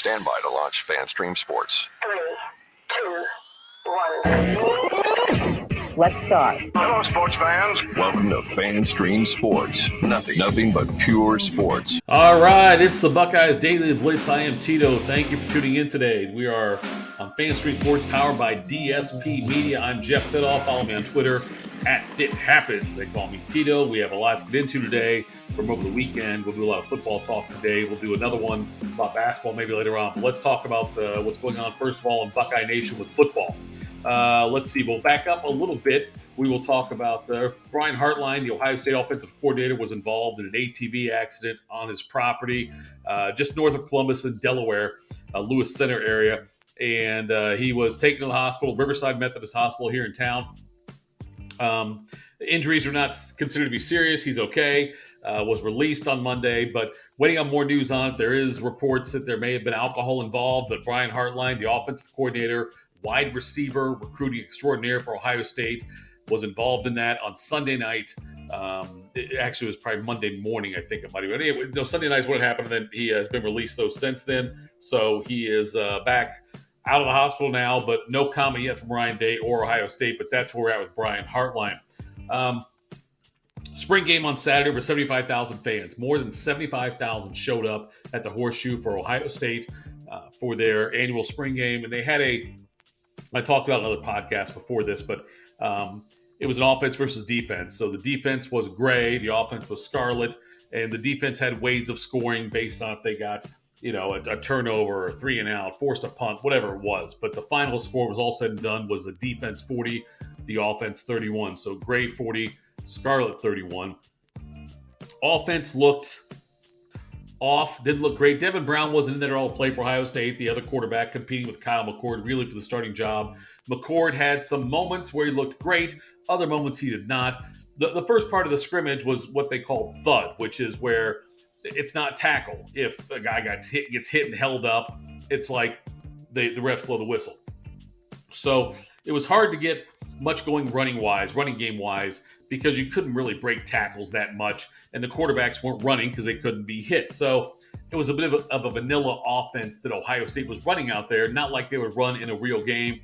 Stand by to launch FanStream Sports. 3, 2, 1. Let's start. Hello, sports fans. Welcome to FanStream Sports. Nothing but pure sports. All right, it's the Buckeyes Daily Blitz. I am Tito. Thank you for tuning in today. We are on FanStream Sports, powered by DSP Media. I'm Jeff Fidoff. Follow me on Twitter @FitHappens. They call me Tito. We have a lot to get into today from over the weekend. We'll do a lot of football talk today. We'll do another one about basketball maybe later on. But let's talk about what's going on, first of all, in Buckeye Nation with football. Let's see. We'll back up a little bit. We will talk about Brian Hartline, the Ohio State offensive coordinator, was involved in an ATV accident on his property just north of Columbus in Delaware, Lewis Center area. And he was taken to the hospital, Riverside Methodist Hospital here in town. Injuries are not considered to be serious. He's okay. Was released on Monday, but waiting on more news on it. There is reports that there may have been alcohol involved, but Brian Hartline, the offensive coordinator, wide receiver, recruiting extraordinaire for Ohio State, was involved in that on Sunday night. It actually was probably Monday morning, I think it might have been. Anyway, no, Sunday night is what happened, and then he has been released though since then. So he is back out of the hospital now, but no comment yet from Ryan Day or Ohio State, but that's where we're at with Brian Hartline. Spring game on Saturday, over 75,000 fans. More than 75,000 showed up at the Horseshoe for Ohio State for their annual spring game. And they had I talked about another podcast before this, but it was an offense versus defense. So the defense was gray, the offense was scarlet, and the defense had ways of scoring based on if they got a turnover, or 3 and out, forced a punt, whatever it was. But the final score was all said and done was the defense 40, the offense 31. So gray 40, scarlet 31. Offense looked off, didn't look great. Devin Brown wasn't in there at all to play for Ohio State, the other quarterback competing with Kyle McCord really for the starting job. McCord had some moments where he looked great, other moments he did not. The first part of the scrimmage was what they call thud, which is where it's not tackle. If a guy gets hit and held up, it's like the refs blow the whistle. So it was hard to get much going running game wise, because you couldn't really break tackles that much, and the quarterbacks weren't running because they couldn't be hit. So it was a bit of a vanilla offense that Ohio State was running out there, not like they would run in a real game.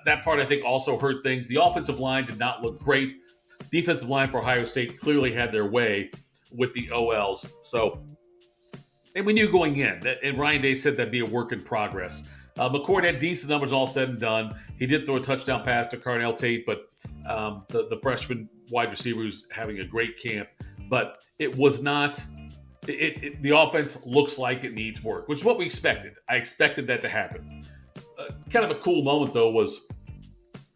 That part, I think, also hurt things. The offensive line did not look great. Defensive line for Ohio State clearly had their way with the OLs. So, and we knew going in that, and Ryan Day said that'd be a work in progress. McCord had decent numbers all said and done. He did throw a touchdown pass to Carnell Tate, but the freshman wide receiver who's having a great camp. But it was not – the offense looks like it needs work, which is what we expected. I expected that to happen. Kind of a cool moment, though, was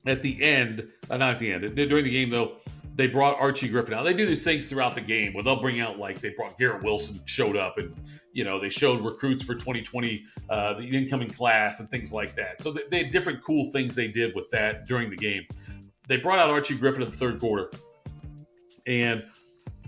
at the end – not at the end. During the game, though, they brought Archie Griffin out. They do these things throughout the game where they'll bring out, like, they brought Garrett Wilson, showed up, and they showed recruits for 2020, the incoming class, and things like that. So they had different cool things they did with that during the game. They brought out Archie Griffin in the third quarter and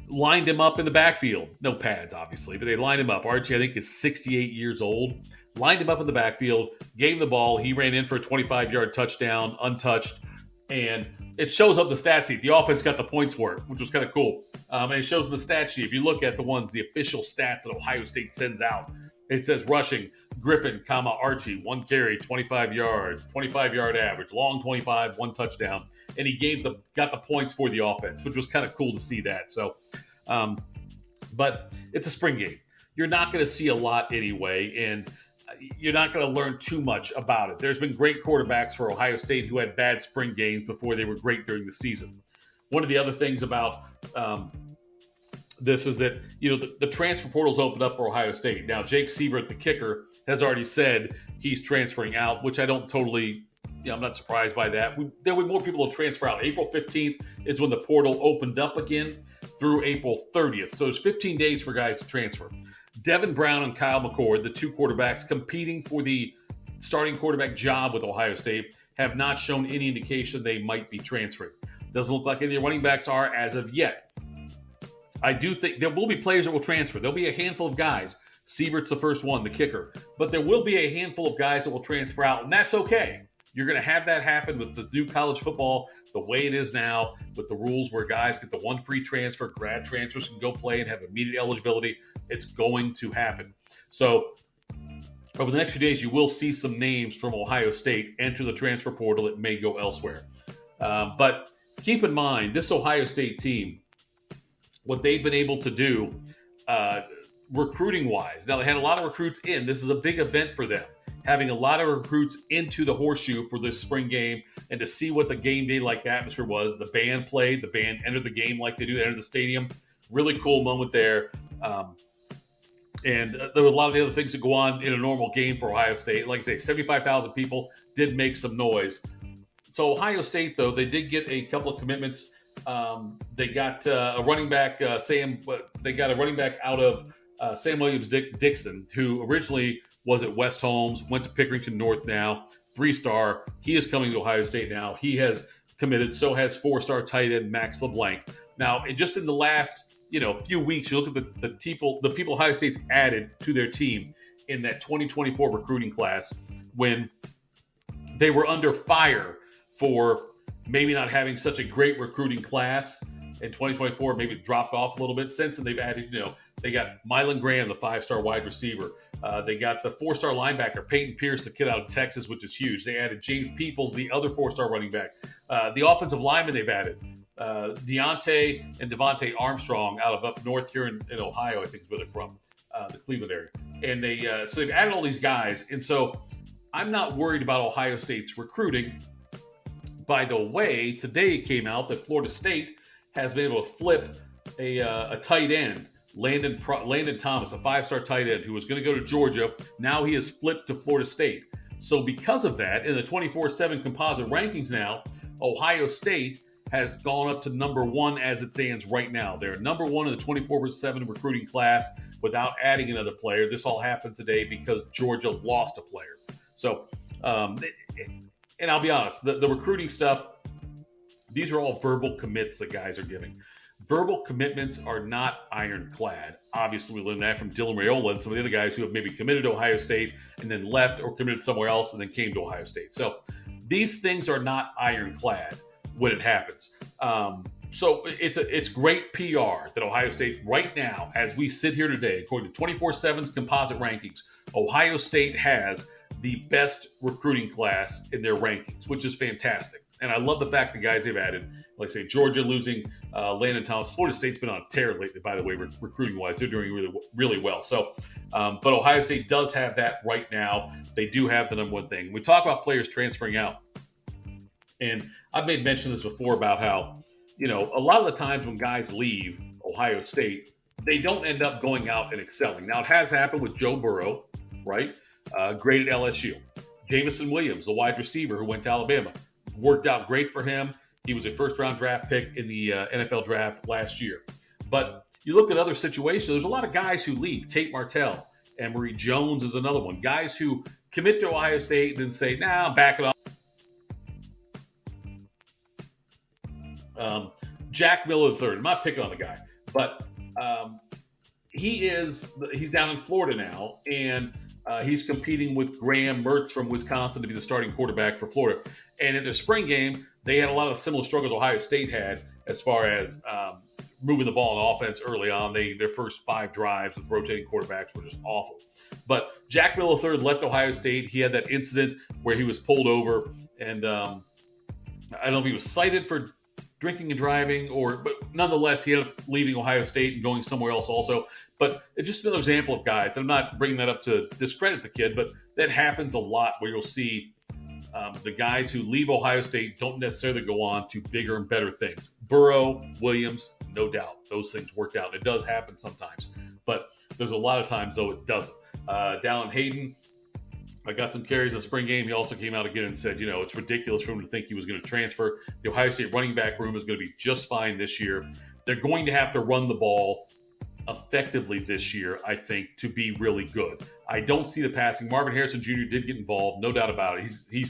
lined him up in the backfield. No pads, obviously, but they lined him up. Archie, I think, is 68 years old. Lined him up in the backfield, gave him the ball. He ran in for a 25-yard touchdown, untouched, and it shows up the stat sheet. The offense got the points for it, which was kind of cool. And it shows in the stat sheet. If you look at the official stats that Ohio State sends out, it says rushing, Griffin, Archie, 1 carry, 25 yards, 25-yard average, long 25, 1 touchdown. And he got the points for the offense, which was kind of cool to see that. So, but it's a spring game. You're not going to see a lot anyway, and you're not going to learn too much about it. There's been great quarterbacks for Ohio State who had bad spring games before they were great during the season. One of the other things about this is that, the transfer portal's opened up for Ohio State. Now, Jake Siebert, the kicker, has already said he's transferring out, which I don't totally, I'm not surprised by that. There will be more people to transfer out. April 15th is when the portal opened up again through April 30th. So there's 15 days for guys to transfer. Devin Brown and Kyle McCord, the two quarterbacks competing for the starting quarterback job with Ohio State, have not shown any indication they might be transferring. Doesn't look like any of the running backs are as of yet. I do think there will be players that will transfer. There'll be a handful of guys. Siebert's the first one, the kicker. But there will be a handful of guys that will transfer out, and that's okay. You're going to have that happen with the new college football the way it is now, with the rules where guys get the one free transfer, grad transfers can go play and have immediate eligibility. It's going to happen. So over the next few days, you will see some names from Ohio State enter the transfer portal that may go elsewhere. But keep in mind, this Ohio State team, what they've been able to do recruiting-wise. Now, they had a lot of recruits in. This is a big event for them, having a lot of recruits into the Horseshoe for this spring game and to see what the game day-like atmosphere was. The band played. The band entered the game like they do, entered the stadium. Really cool moment there. And there were a lot of the other things that go on in a normal game for Ohio State. Like I say, 75,000 people did make some noise. So Ohio State, though, they did get a couple of commitments. They got a running back, They got a running back out of Sam Williams-Dixon, who originally was at West Holmes, went to Pickerington North now, 3-star. He is coming to Ohio State now. He has committed. So has 4-star tight end Max LeBlanc. Now, just in the last few weeks, you look at the people Ohio State's added to their team in that 2024 recruiting class when they were under fire for maybe not having such a great recruiting class in 2024, maybe dropped off a little bit. Since then, they've added, they got Mylan Graham, the 5-star wide receiver. They got the 4-star linebacker, Peyton Pierce, the kid out of Texas, which is huge. They added James Peoples, the other 4-star running back. The offensive lineman they've added, Deontay and Devontae Armstrong out of up north here in Ohio, I think is where they're from, the Cleveland area. And so they've added all these guys. And so I'm not worried about Ohio State's recruiting. By the way, today it came out that Florida State has been able to flip a tight end, Landon Thomas, a 5-star tight end who was going to go to Georgia. Now he has flipped to Florida State. So because of that, in the 24/7 composite rankings now, Ohio State has gone up to number 1 as it stands right now. They're number 1 in the 24/7 recruiting class without adding another player. This all happened today because Georgia lost a player. So, and I'll be honest, the recruiting stuff, these are all verbal commits that guys are giving. Verbal commitments are not ironclad. Obviously, we learned that from Dylan Raiola and some of the other guys who have maybe committed to Ohio State and then left or committed somewhere else and then came to Ohio State. So these things are not ironclad when it happens. So it's great PR that Ohio State right now, as we sit here today, according to 24/7's composite rankings, Ohio State has the best recruiting class in their rankings, which is fantastic. And I love the fact the guys they've added, like I say, Georgia losing Landon Thomas. Florida State's been on a tear lately, by the way, recruiting-wise. They're doing really, really well. So, but Ohio State does have that right now. They do have the number one thing. We talk about players transferring out. And I've made mention of this before about how, a lot of the times when guys leave Ohio State, they don't end up going out and excelling. Now, it has happened with Joe Burrow, right? Great at LSU. Jameson Williams, the wide receiver who went to Alabama. Worked out great for him. He was a first-round draft pick in the NFL draft last year. But you look at other situations, there's a lot of guys who leave. Tate Martell, Emory Jones is another one. Guys who commit to Ohio State and then say, nah, I'm backing off. Jack Miller III, I'm not picking on the guy, but he's down in Florida now, and he's competing with Graham Mertz from Wisconsin to be the starting quarterback for Florida. And in their spring game, they had a lot of similar struggles Ohio State had as far as moving the ball in offense early on. Their first 5 drives with rotating quarterbacks were just awful. But Jack Miller III left Ohio State. He had that incident where he was pulled over, and I don't know if he was cited for drinking and driving, but nonetheless, he ended up leaving Ohio State and going somewhere else also. But it's just another example of guys. I'm not bringing that up to discredit the kid, but that happens a lot where you'll see the guys who leave Ohio State don't necessarily go on to bigger and better things. Burrow, Williams, no doubt. Those things worked out. It does happen sometimes. But there's a lot of times, though, it doesn't. Dallin Hayden, I got some carries in the spring game. He also came out again and said, it's ridiculous for him to think he was going to transfer. The Ohio State running back room is going to be just fine this year. They're going to have to run the ball effectively this year, I think, to be really good. I don't see the passing. Marvin Harrison Jr. did get involved, no doubt about it. He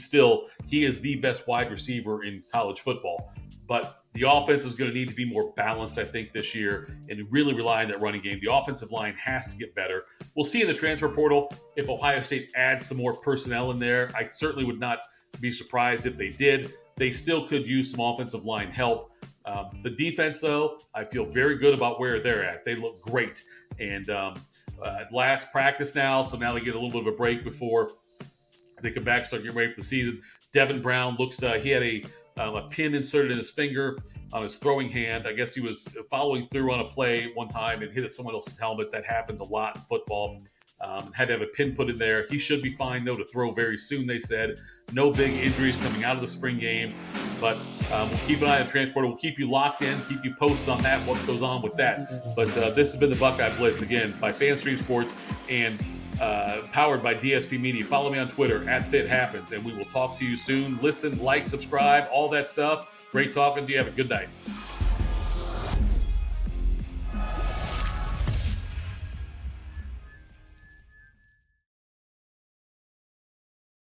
is the best wide receiver in college football. But the offense is going to need to be more balanced, I think, this year and really rely on that running game. The offensive line has to get better. We'll see in the transfer portal if Ohio State adds some more personnel in there. I certainly would not be surprised if they did. They still could use some offensive line help. The defense, though, I feel very good about where they're at. They look great. And last practice now, so now they get a little bit of a break before they come back, start getting ready for the season. Devin Brown looks, he had a pin inserted in his finger on his throwing hand. I guess he was following through on a play one time and hit someone else's helmet. That happens a lot in football. Had to have a pin put in there. He should be fine, though, to throw very soon, they said. No big injuries coming out of the spring game. But we'll keep an eye on Transporter. We'll keep you locked in, keep you posted on that, what goes on with that. But this has been the Buckeye Blitz, again, by FanStream Sports and powered by DSP Media. Follow me on Twitter, @FitHappens, and we will talk to you soon. Listen, like, subscribe, all that stuff. Great talking to you. Have a good night.